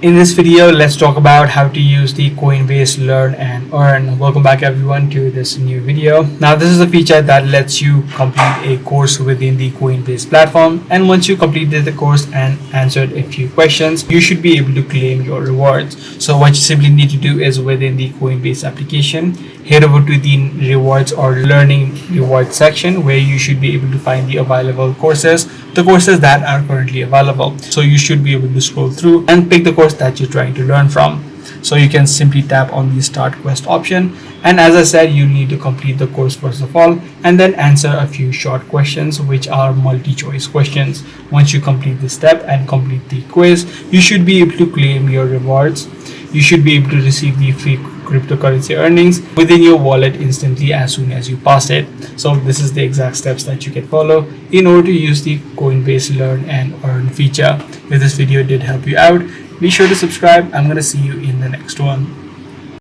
In this video, let's talk about how to use the Coinbase Learn and Earn. Welcome back everyone to this new video. Now this is a feature that lets you complete a course within the Coinbase platform, and once you completed the course and answered a few questions, you should be able to claim your rewards. So what you simply need to do is within the Coinbase application, head over to the rewards or learning rewards section where you should be able to find the available courses, the courses that are currently available. So you should be able to scroll through and pick the course that you're trying to learn from. So you can simply tap on the start quest option, and as I said, you need to complete the course first of all and then answer a few short questions which are multi-choice questions. Once you complete this step and complete the quiz, you should be able to claim your rewards. You should be able to receive the free cryptocurrency earnings within your wallet instantly as soon as you pass it. So this is the exact steps that you can follow in order to use the Coinbase Learn and Earn feature. If this video did help you out, be sure to subscribe. I'm going to see you in the next one.